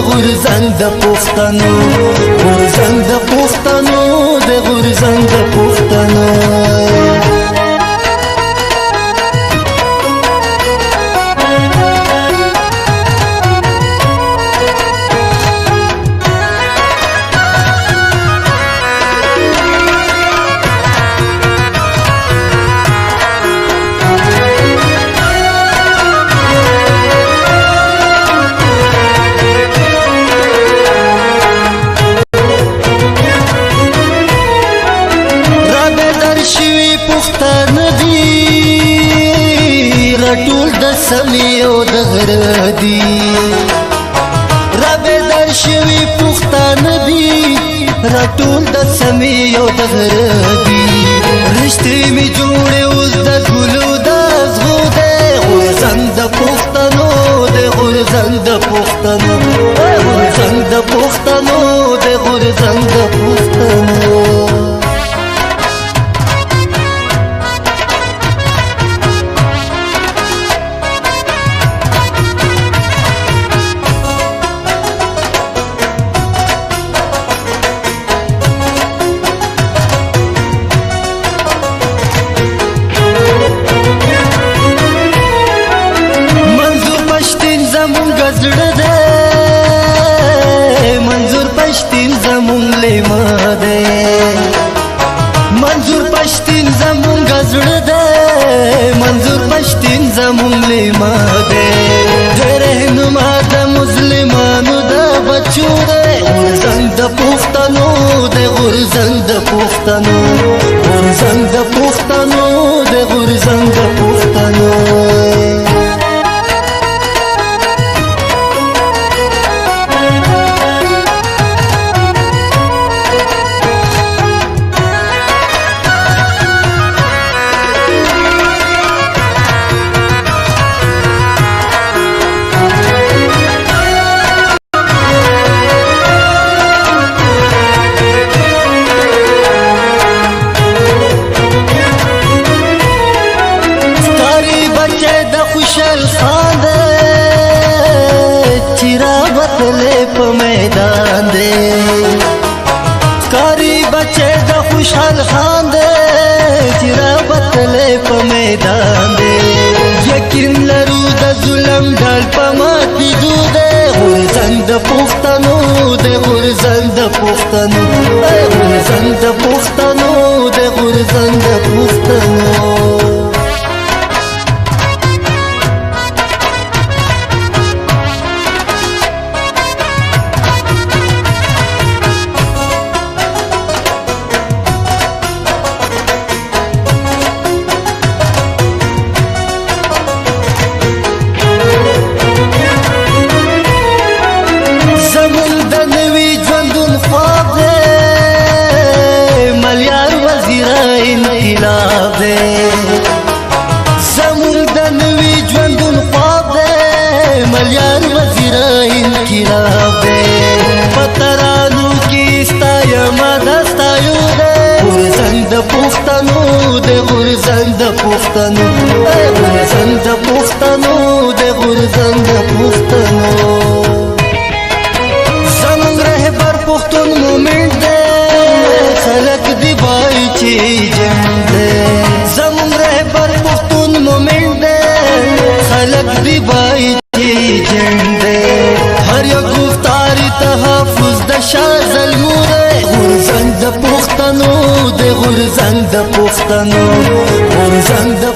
غورځنګ د پښتنو غورځنګ د پښتنو د غورځنګ د پښتنو پښتانه دي راټول د سمې او د غره دي رابېدار شوي پښتانه دي راټول د سمې او د غره دي رشتې مې جوړې اوس د ګلو د زغو دی غورځنګ د پښتنو د غورځنګ د پښتنو غورځنګ د پښتنو د غورځنګ د پښتنو منظور پښتین زمونږ لیما دی منظور پښتین زمونږ زړه دی منظور پښتین زمونږ لیما دی د رهنما د مسلمانو د بچو دی غورځنګ د پښتنو د غورځنګ د پښتنو غورځنګ د پښتنو د غورځنګ د پښتنو خوشحال خان دے چرا بتلے پا میدان دے کاری بچے دا خوشحال خان دے چرا بتلے پا میدان دے یقین لرو دا ظلم ڈال پا ماتی دو دے غورځنګ د پښتنو د غورځنګ د پښتنو غورځنګ د پښتنو د غورځنګ د پښتنو زمون د نوي ژوندون خواب دی ملیار وزیر انقلاب دی په ترانو کې ستایم د ستایو دی غورځنګ د پښتنو د غورځنګ د پښتنو غورځنګ د پښتنو د غورځنګ د پښتنو زمونږ رهبر پښتون مومنټ دی خلک دی وایي چې جنګ دی زمونږ رهبر پښتون مومنټ دی خلک دی وایي چې جنګ دی هر یو گفتار تحفظ د شاه زلمو دی غورځنګ د پښتنو د غورځنګ د پښتنو غورځنګ د